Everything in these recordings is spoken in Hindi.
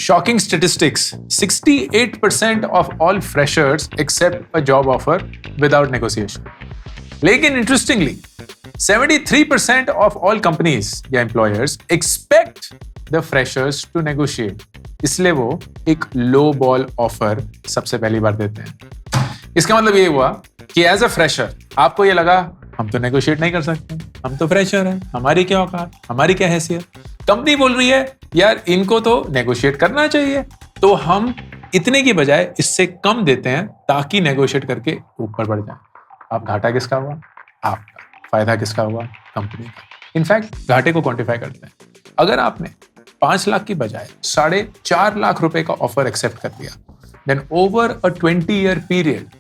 shocking statistics. 68% of all freshers accept a job offer without negotiation. लेकिन interestingly, 73% of all companies या employers expect the freshers to negotiate. इसलिए वो एक low ball offer सबसे पहली बार देते हैं. इसका मतलब ये हुआ कि एज अ फ्रेशर आपको ये लगा हम तो नेगोशिएट नहीं कर सकते, हम तो फ्रेशर हैं, हमारी क्या औकात, हमारी क्या हैसियत. कंपनी बोल रही है यार इनको तो नेगोशिएट करना चाहिए, तो हम इतने की बजाय इससे कम देते हैं ताकि नेगोशिएट करके ऊपर बढ़ जाए. आप घाटा किसका हुआ? आपका. फायदा किसका हुआ? कंपनी का. इनफैक्ट घाटे को क्वांटिफाई करते हैं. अगर आपने 5 लाख की बजाय 4.5 लाख रुपए का ऑफर एक्सेप्ट कर दिया, then over a 20-year period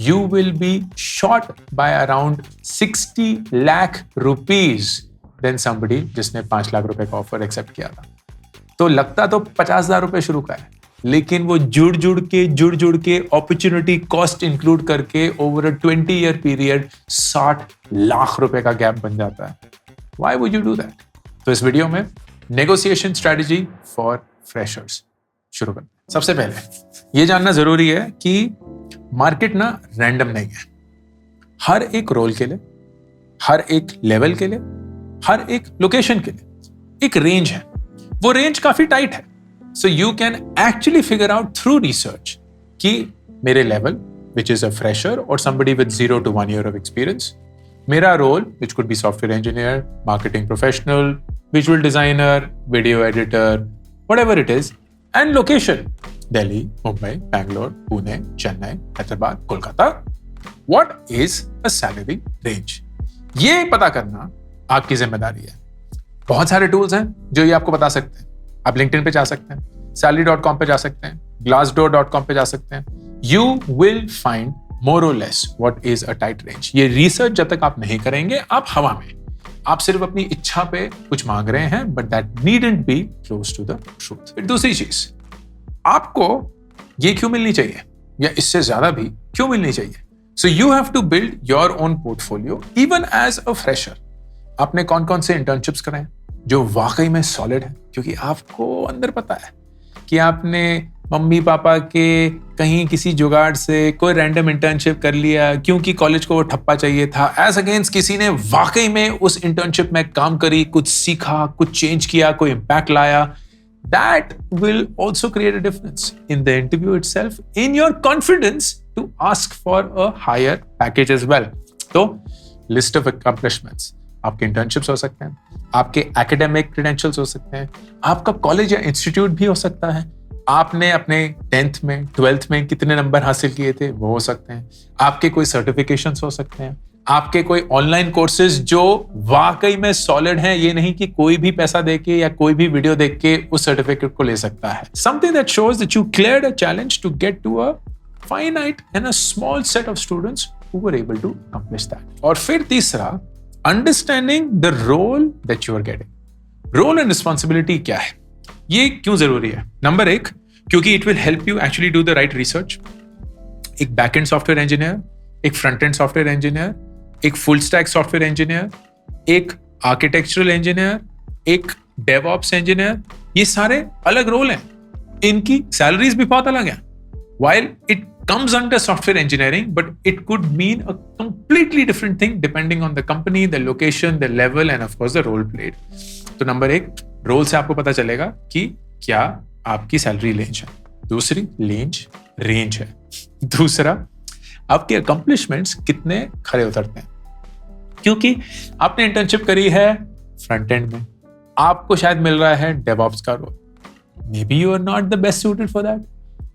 you will be short by around 60 lakh rupees than somebody जिसने 5 लाख रुपए का ऑफर एक्सेप्ट किया था. तो लगता तो 50,000 रुपए शुरू का है, लेकिन वो जुड़ जुड़ के अपॉर्चुनिटी कॉस्ट इंक्लूड करके over a 20-year period 60 lakh रुपए का गैप बन जाता है. Why would you do that? तो इस वीडियो में नेगोशिएशन स्ट्रेटजी फॉर फ्रेशर्स शुरू करते हैं. सबसे पहले ये जानना जरूरी है कि मार्केट ना रैंडम नहीं है. हर एक रोल के लिए, हर एक लेवल के लिए, हर एक लोकेशन के लिए एक रेंज है. वो रेंज काफी टाइट है. So you can actually figure out through research कि मेरे level which is a fresher और somebody with 0 to 1 year of experience, मेरा role which could be software engineer, marketing professional, visual designer, video editor, whatever it is, and location Delhi, Mumbai, Bangalore, Pune, Chennai, Hyderabad, Kolkata. What is a salary range? ये पता करना आपकी जिम्मेदारी है. बहुत सारे टूल्स हैं जो ये आपको बता सकते हैं. आप LinkedIn पे जा सकते हैं, salary.com पे जा सकते हैं, glassdoor.com पे जा सकते हैं. You will find more or less what is a tight range. ये रिसर्च जब तक आप नहीं करेंगे आप हवा में, आप सिर्फ अपनी इच्छा पे कुछ मांग रहे हैं, but that needn't be close to the truth. फिर दूसरी चीज, आपको ये क्यों मिलनी चाहिए या इससे ज्यादा भी क्यों मिलनी चाहिए? So you have to build your own portfolio even as a fresher. आपने कौन कौन से इंटर्नशिप्स कराए जो वाकई में सॉलिड है, क्योंकि आपको अंदर पता है कि आपने मम्मी पापा के कहीं किसी जुगाड़ से कोई रैंडम इंटर्नशिप कर लिया क्योंकि कॉलेज को वो ठप्पा चाहिए था, एज अगेंस्ट किसी ने वाकई में उस इंटर्नशिप में काम करी, कुछ सीखा, कुछ चेंज किया, कोई इंपैक्ट लाया. That will also create a difference in the interview itself, in your confidence to ask for a higher package as well. तो list of accomplishments, आपके internships हो सकते हैं, आपके academic credentials हो सकते हैं, आपका college या institute भी हो सकता है, आपने अपने 10th में 12th में कितने नंबर हासिल किए थे वो हो सकते हैं, आपके कोई सर्टिफिकेशंस हो सकते हैं, आपके कोई ऑनलाइन कोर्सेज जो वाकई में सॉलिड हैं, ये नहीं कि कोई भी पैसा देके या कोई भी वीडियो देख के उस सर्टिफिकेट को ले सकता है. Something that shows that you cleared a challenge to get to a finite and a small set of students who were able to accomplish that. और फिर तीसरा, understanding the role that you are getting. Role and responsibility क्या है, ये क्यों जरूरी है? नंबर 1, क्योंकि it will help you actually do the right research. एक बैक एंड सॉफ्टवेयर इंजीनियर, एक फ्रंट एंड सॉफ्टवेयर इंजीनियर, एक फुल स्टैक सॉफ्टवेयर इंजीनियर, एक आर्किटेक्चरल इंजीनियर, एक डेवऑप्स इंजीनियर, ये सारे अलग रोल हैं. इनकी सैलरीज भी बहुत अलग हैं. While it comes under software engineering, but it could mean a completely different thing depending on the company, the location, the level, and of course the role played. तो नंबर 1, रोल से आपको पता चलेगा कि क्या आपकी सैलरी रेंज है. दूसरी रेंज है. दूसरा, आपके अकम्प्लिशमेंट्स कितने खरे उतरते हैं. क्योंकि आपने इंटर्नशिप करी है फ्रंट एंड में, आपको शायद मिल रहा है डेवऑप्स का role. Maybe you are not the best suited for that.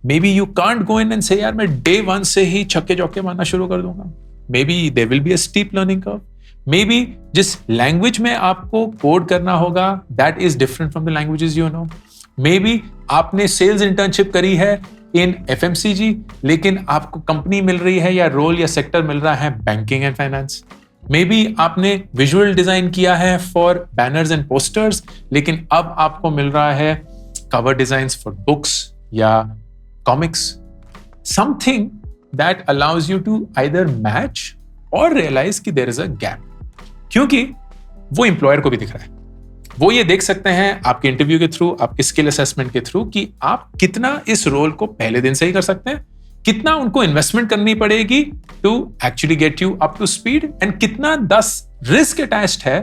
Maybe you can't go in and say यार मैं डे 1 से ही छक्के चौके मारना शुरू कर दूंगा. Maybe there will be a steep learning curve. Maybe जिस लैंग्वेज में आपको कोड करना होगा that is different from the languages you know. Maybe आपने सेल्स इंटर्नशिप करी है इन FMCG, लेकिन आपको कंपनी मिल रही है या रोल या सेक्टर मिल रहा है banking and finance. May be आपने विजुअल डिजाइन किया है फॉर बैनर्स एंड पोस्टर्स, लेकिन अब आपको मिल रहा है कवर डिजाइन्स फॉर बुक्स या comics. Something that allows you to either match or realise कि देयर इज अ गैप, क्योंकि वो एम्प्लॉयर को भी दिख रहा है. वो ये देख सकते हैं आपके इंटरव्यू के थ्रू, आपके स्किल असेसमेंट के थ्रू कि आप कितना इस रोल को पहले दिन से ही कर सकते हैं, कितना उनको इन्वेस्टमेंट करनी पड़ेगी to actually get you up to speed, and कितना 10 रिस्क अटैच्ड है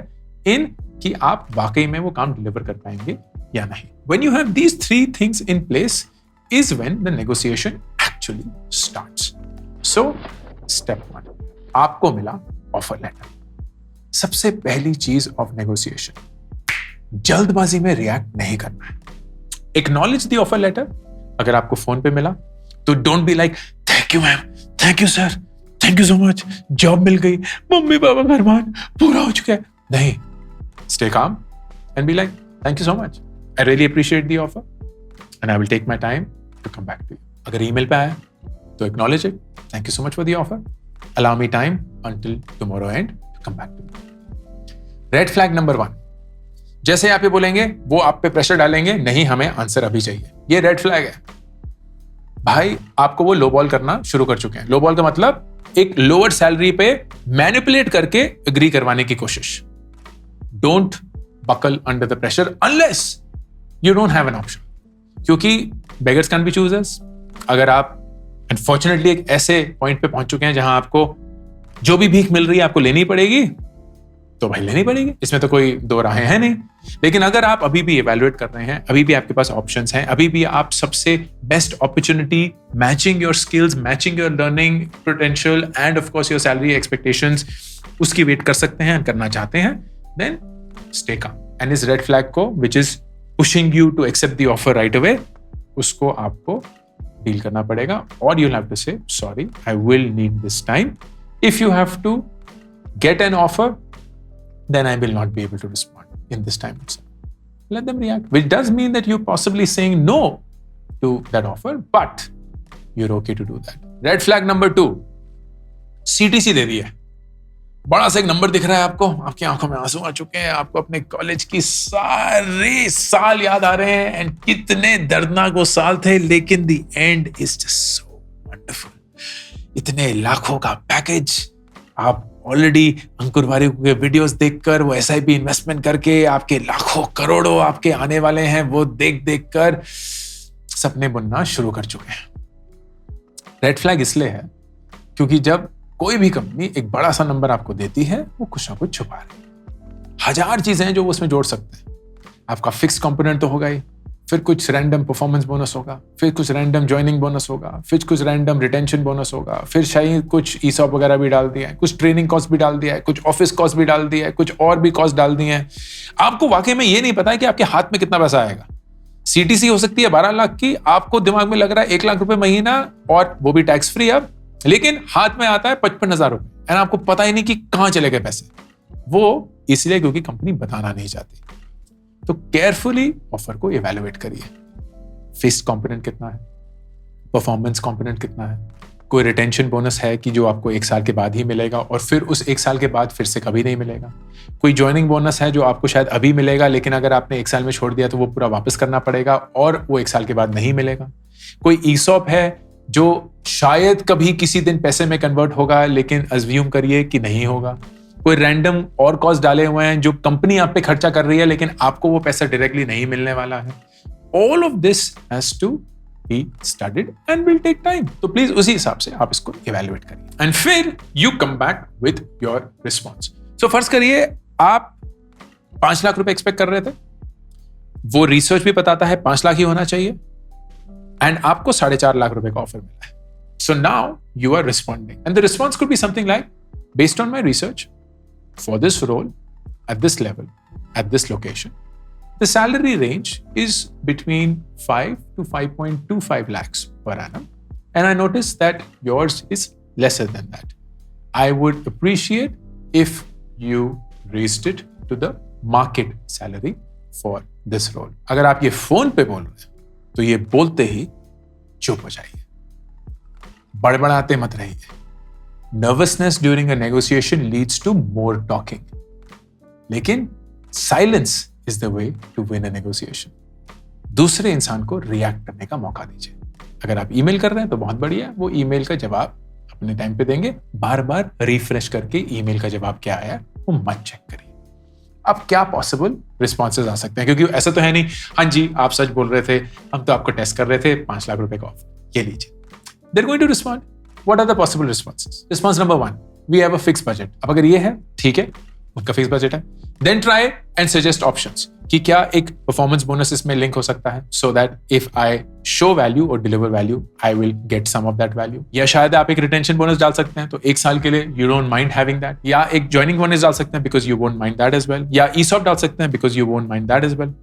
इन कि आप वाकई में वो काम डिलीवर कर पाएंगे या नहीं. When you have these 3 things in place is when the negotiation actually starts. So, step 1, आपको मिला ऑफर लेटर. सबसे पहली चीज ऑफ नेगोशिएशन, जल्दबाजी में रिएक्ट नहीं करना है. Acknowledge the offer letter. अगर आपको फोन पे मिला तो don't be like thank you ma'am, thank you sir, thank you so much, job मिल गई, मम्मी पापा मेहमान पूरा हो चुका है. नहीं, stay calm and be like thank you so much, I really appreciate the offer and I will take my time to come back to you. अगर ईमेल पे आया तो acknowledge it, thank you so much for the offer, allow me time until tomorrow and to come back to you. Red flag number 1, जैसे आप ये बोलेंगे वो आप पे प्रेशर डालेंगे, नहीं हमें आंसर अभी चाहिए. ये रेड फ्लैग है. भाई आपको वो लो बॉल करना शुरू कर चुके हैं. लो बॉल का मतलब एक लोअर सैलरी पे मैनिपुलेट करके एग्री करवाने की कोशिश. Don't buckle under the pressure unless you don't have an option, क्योंकि बेगर्स कैन बी चूजर्स. अगर आप अनफॉर्चुनेटली एक ऐसे पॉइंट पे पहुंच चुके हैं जहां आपको जो भी भीख मिल रही है आपको लेनी पड़ेगी, तो भाई लेनी पड़ेगी, इसमें तो कोई दो राहें हैं नहीं. लेकिन अगर आप अभी भी इवैल्यूएट कर रहे हैं, अभी भी आपके पास ऑप्शंस हैं, अभी भी आप सबसे best opportunity, matching your skills, matching your learning potential and of course your salary expectations, उसकी वेट कर सकते हैं, करना चाहते हैं, देन स्टे काम. एंड इस रेड फ्लैग को which is pushing you to accept the offer right away, उसको आपको डील करना पड़ेगा. और you have to say sorry, I will need this time. If you have to get an offer, then I will not be able to respond in this time itself. Let them react, which does mean that you're possibly saying no to that offer, but you're okay to do that. Red flag number 2, CTC दे दिया. बड़ा सा एक नंबर दिख रहा है आपको, आपकी आंखों में आंसू आ चुके हैं, आपको अपने कॉलेज की सारे साल याद आ रहे हैं, एंड कितने दर्दनाक वो साल थे, लेकिन the end is just so wonderful. इतने लाखों का पैकेज, आप ऑलरेडी अंकुर वारिक के वीडियोस देखकर, वो SIP इन्वेस्टमेंट करके आपके लाखों करोड़ों आपके आने वाले हैं, वो देख देख कर सपने बुनना शुरू कर चुके हैं. रेड फ्लैग इसलिए है क्योंकि जब कोई भी कंपनी एक बड़ा सा नंबर आपको देती है, वो कुछ ना कुछ छुपा रही है. 1000 चीजें हैं जो वो उसमें जोड़ सकते हैं. आपका फिक्स कंपोनेंट तो होगा ही, फिर कुछ रैंडम परफॉर्मेंस बोनस होगा, फिर कुछ रैंडम ज्वाइनिंग बोनस होगा, फिर कुछ रैंडम रिटेंशन बोनस होगा, फिर शायद कुछ ESOP वगैरह भी डाल दिया है, कुछ ट्रेनिंग कॉस्ट भी डाल दिया है, कुछ ऑफिस कॉस्ट भी डाल दिया है, कुछ और भी कॉस्ट डाल दिए हैं. आपको वाकई में ये नहीं पता है कि आपके हाथ में कितना पैसा आएगा. CTC हो सकती है 12 लाख की, आपको दिमाग में लग रहा है 1 लाख रुपए महीना, और वो भी टैक्स फ्री अब, लेकिन हाथ में आता है 55,000 रुपए, एंड आपको पता ही नहीं कि कहां चले गए पैसे. वो इसलिए क्योंकि कंपनी बताना नहीं चाहती. तो केयरफुली ऑफर को इवैल्यूएट करिए. फिक्स्ड कंपोनेंट कितना है, परफॉर्मेंस कंपोनेंट कितना है, कोई रिटेंशन बोनस है कि जो आपको 1 साल के बाद ही मिलेगा और फिर उस 1 साल के बाद फिर से कभी नहीं मिलेगा, कोई ज्वाइनिंग बोनस है जो आपको शायद अभी मिलेगा, लेकिन अगर आपने 1 साल में छोड़ दिया तो वो पूरा वापस करना पड़ेगा और वो 1 साल के बाद नहीं मिलेगा, कोई ESOP है जो शायद कभी किसी दिन पैसे में कन्वर्ट होगा, लेकिन अज्यूम करिए कि नहीं होगा, कोई रैंडम और कॉस्ट डाले हुए हैं जो कंपनी आप पे खर्चा कर रही है, लेकिन आपको वो पैसा डायरेक्टली नहीं मिलने वाला है. All of this has to be studied and will take time. तो प्लीज उसी हिसाब से आप इसको इवैल्यूएट करिए, एंड फिर you come back with your response. So फर्ज करिए आप 5 लाख रुपए एक्सपेक्ट कर रहे थे, वो रिसर्च भी बताता है 5 लाख ही होना चाहिए, एंड आपको 4.5 लाख रुपए का ऑफर मिला है. So now you are responding, and the response could be something like, based on my research, for this role, at this level, at this location, the salary range is between 5 to 5.25 lakhs per annum, and I noticed that yours is lesser than that. I would appreciate if you raised it to the market salary for this role. अगर आप ये फोन पे बोल रहे हैं तो ये बोलते ही चुप हो जाइए, बड़बड़ाते मत रहिए. Nervousness during a negotiation leads to more talking, लेकिन silence is the way to win a negotiation. दूसरे इंसान को रिएक्ट करने का मौका दीजिए. अगर आप ईमेल कर रहे हैं तो बहुत बढ़िया, वो ईमेल का जवाब अपने टाइम पे देंगे. बार बार रिफ्रेश करके ईमेल का जवाब क्या आया वो मत चेक करिए. अब क्या पॉसिबल रिस्पॉन्सेज आ सकते हैं, क्योंकि ऐसा तो है नहीं हाँ जी आप सच बोल रहे थे, हम तो आपको टेस्ट कर रहे थे, 5 लाख रुपए का ऑफर ये लीजिए. They're going to respond. What are the possible responses? Response number 1, we have a fixed budget. अब अगर ये है ठीक है, उनका फिक्स बजट है. Then try and suggest options कि क्या एक परफॉर्मेंस बोनस इसमें लिंक हो सकता है, so that if I show value or deliver value, I will get some of that value. या शायद आप एक रिटेंशन बोनस डाल सकते हैं, तो 1 साल के लिए you don't mind having that. या एक ज्वाइनिंग बोनस डाल सकते हैं because you won't mind that as well. या ESOP डाल सकते हैं because you won't mind that as well.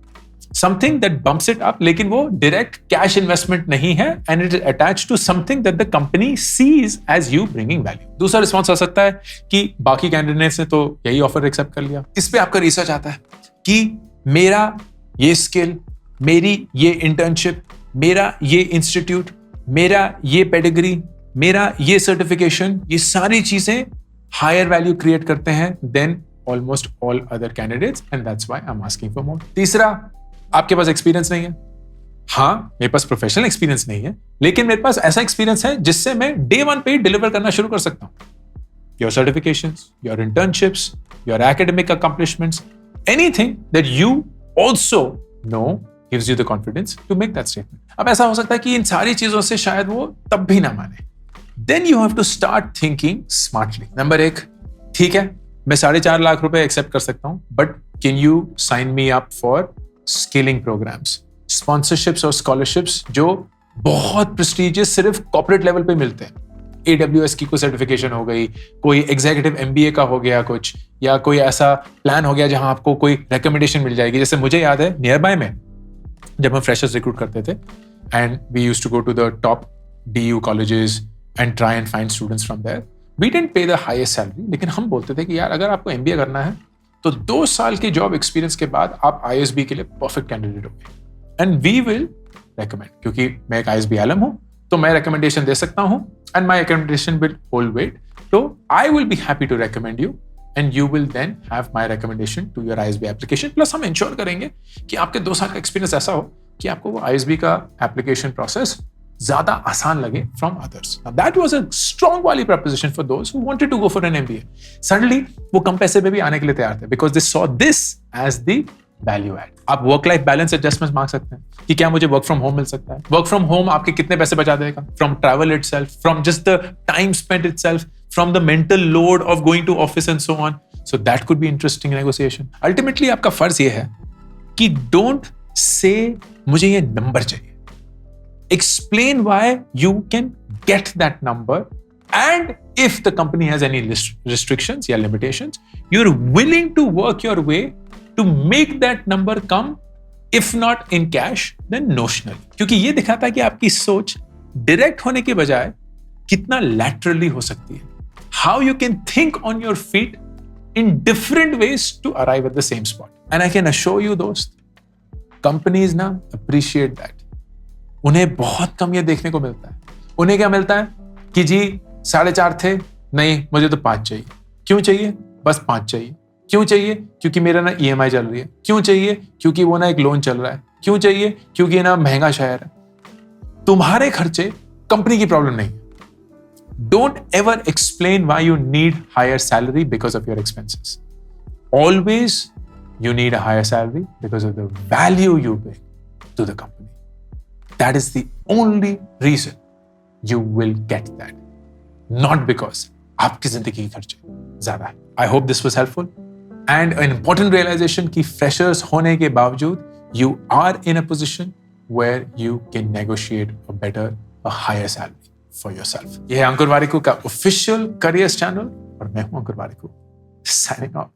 Something that bumps it up, लेकिन वो direct cash investment नहीं है and it is attached to something that the company sees as you bringing value. दूसरा रिस्पॉन्स आ सकता है कि बाकी कैंडिडेट्स ने तो यही ऑफर एक्सेप्ट कर लिया. इस पे आपका रिसर्च आता है कि मेरा ये स्किल, मेरी ये इंटर्नशिप, मेरा ये इंस्टीट्यूट, मेरा ये पेडिग्री, मेरा ये सर्टिफिकेशन, ये सारी चीजें हायर वैल्यू क्रिएट करते हैं then almost all other candidates and that's why I am asking for more. तीसरा, आपके पास एक्सपीरियंस नहीं है. हाँ, मेरे पास प्रोफेशनल एक्सपीरियंस नहीं है, लेकिन मेरे पास ऐसा एक्सपीरियंस है जिससे मैं डे 1 पे ही डिलीवर करना शुरू कर सकता हूं. Your certifications, your internships, your academic accomplishments, anything that you also know gives you the confidence to make that statement. अब ऐसा हो सकता है कि इन सारी चीजों से शायद वो तब भी ना माने. Then you have to start thinking smartly. Number 1, ठीक है मैं 4.5 लाख रुपए एक्सेप्ट कर सकता हूं, but can you sign me up for skilling programmes, sponsorships और स्कॉलरशिप्स जो बहुत प्रेस्टिजियस सिर्फ कॉर्पोरेट लेवल पे मिलते हैं. AWS की कोई सर्टिफिकेशन हो गई, कोई एग्जीक्यूटिव MBA का हो गया कुछ, या कोई ऐसा प्लान हो गया जहां आपको कोई रिकमेंडेशन मिल जाएगी. जैसे मुझे याद है नियर बाय में जब हम फ्रेशर्स रिक्रूट करते थे and we used to go to the top DU colleges and try and find students from there. We didn't pay the highest salary, लेकिन हम बोलते थे कि यार अगर आपको MBA करना है तो 2 साल की जॉब एक्सपीरियंस के बाद आप ISB के लिए परफेक्ट कैंडिडेट होंगे एंड वी विल रेकमेंड. क्योंकि मैं एक ISB alum हूं तो मैं रिकमेंडेशन दे सकता हूं and my recommendation will hold weight. तो I will be happy to recommend you and you will then have my recommendation to your ISB application. Plus हम इंश्योर करेंगे कि आपके 2 साल का एक्सपीरियंस ऐसा हो कि आपको वो ISB का एप्लीकेशन प्रोसेस ज्यादा आसान लगे from others. That was a strong value proposition for those who wanted to go for an MBA. Suddenly वो कम पैसे में भी आने के लिए तैयार थे because they saw this as the value add. आप वर्क लाइफ बैलेंस एडजस्टमेंट मांग सकते हैं कि क्या मुझे वर्क फ्रॉम होम मिल सकता है. वर्क फ्रॉम होम आपके कितने पैसे बचा देगा, from travel itself, from just the time spent itself, from the mental load of going to office and so on. So that could be interesting negotiation. Ultimately आपका फर्ज ये है कि डोंट से मुझे ये नंबर चाहिए. Explain why you can get that number, and if the company has any restrictions or limitations, you're willing to work your way to make that number come, if not in cash, then notionally. क्योंकि ये दिखाता है कि आपकी सोच direct होने के बजाय कितना laterally हो सकती है. How you can think on your feet in different ways to arrive at the same spot. And I can assure you, दोस्त, companies now appreciate that. उन्हें बहुत कम ये देखने को मिलता है. उन्हें क्या मिलता है कि जी 4.5 थे, नहीं मुझे तो 5 चाहिए. क्यों चाहिए? बस 5 चाहिए. क्यों चाहिए? क्योंकि मेरा ना EMI चल रही है. क्यों चाहिए? क्योंकि वो ना एक लोन चल रहा है. क्यों चाहिए? क्योंकि ना महंगा शहर है. तुम्हारे खर्चे कंपनी की प्रॉब्लम नहीं. Don't ever explain why you need higher salary because of your expenses. Always you need a higher salary because of the value you bring to the company. That is the only reason you will get that, not because आपकी जिंदगी के खर्चे ज्यादा है. I hope this was helpful and an important realization कि freshers होने के बावजूद you are in a position where you can negotiate a higher salary for yourself. ये है अंकुर वारिकू का official careers channel और मैं हूं अंकुर वारिकू signing off.